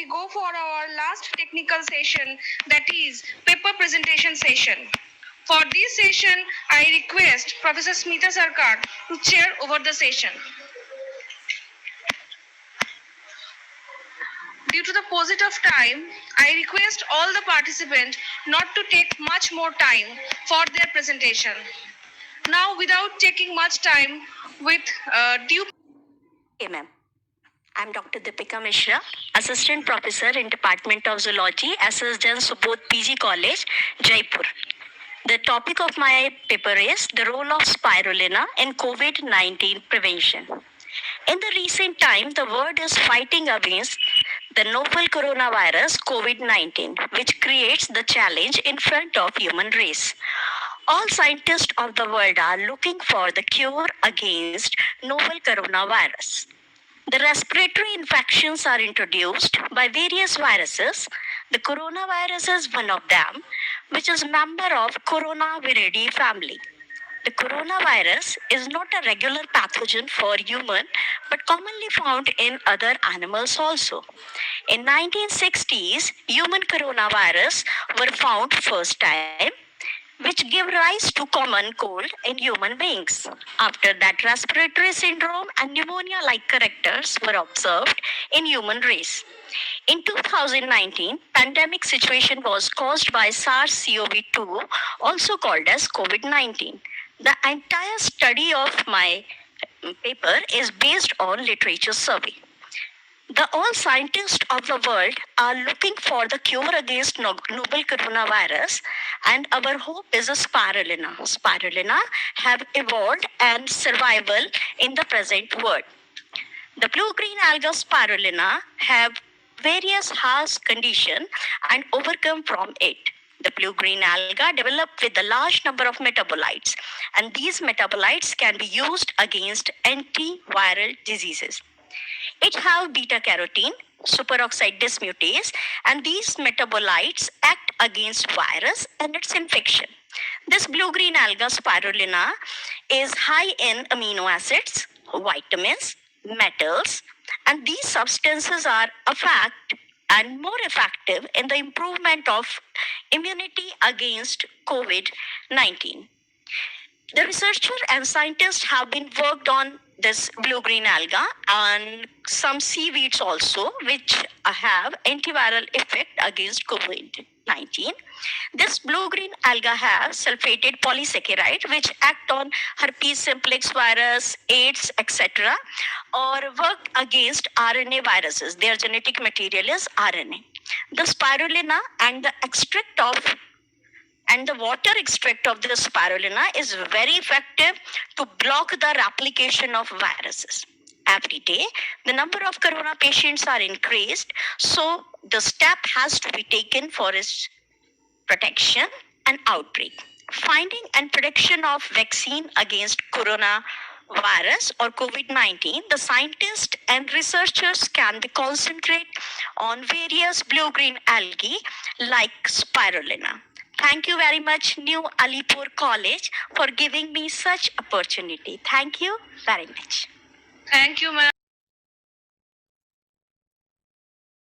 go for our last technical session, that is paper presentation session. For this session, I request Professor Smita Sarkar to chair over the session. Due to the paucity of time, I request all the participants not to take much more time for their presentation. Now, without taking much time, with due. Hey, ma'am. I'm Dr. Deepika Mishra, Assistant Professor in Department of Zoology, Assistant Subodh PG College, Jaipur. The topic of my paper is the role of spirulina in COVID-19 prevention. In the recent time, the world is fighting against the novel coronavirus COVID-19, which creates the challenge in front of human race. All scientists of the world are looking for the cure against novel coronavirus. The respiratory infections are introduced by various viruses. The coronavirus is one of them, which is member of Coronaviridae family. The coronavirus is not a regular pathogen for human, but commonly found in other animals also. In 1960s, human coronavirus were found first time, which give rise to common cold in human beings. After that, respiratory syndrome and pneumonia-like characters were observed in human race. In 2019, pandemic situation was caused by SARS-CoV-2, also called as COVID-19. The entire study of my paper is based on literature survey. All scientists of the world are looking for the cure against novel coronavirus, and our hope is a spirulina. Spirulina have evolved and survival in the present world. The blue-green alga spirulina have various harsh condition and overcome from it. The blue-green alga develop with a large number of metabolites, and these metabolites can be used against antiviral diseases. It have beta-carotene, superoxide dismutase, and these metabolites act against virus and its infection. This blue-green alga spirulina is high in amino acids, vitamins, metals, and these substances are and more effective in the improvement of immunity against COVID-19. The researcher and scientists have been worked on this blue-green alga and some seaweeds also, which have antiviral effect against COVID-19. This blue-green alga has sulfated polysaccharide, which act on herpes simplex virus, AIDS, etc., or work against RNA viruses. Their genetic material is RNA. The spirulina and the water extract of the spirulina is very effective to block the replication of viruses. Every day, the number of corona patients are increased, so the step has to be taken for its protection and outbreak. Finding and production of vaccine against coronavirus or COVID-19, the scientists and researchers can concentrate on various blue-green algae like spirulina. Thank you very much, New Alipur College, for giving me such opportunity. Thank you very much. Thank you, ma'am.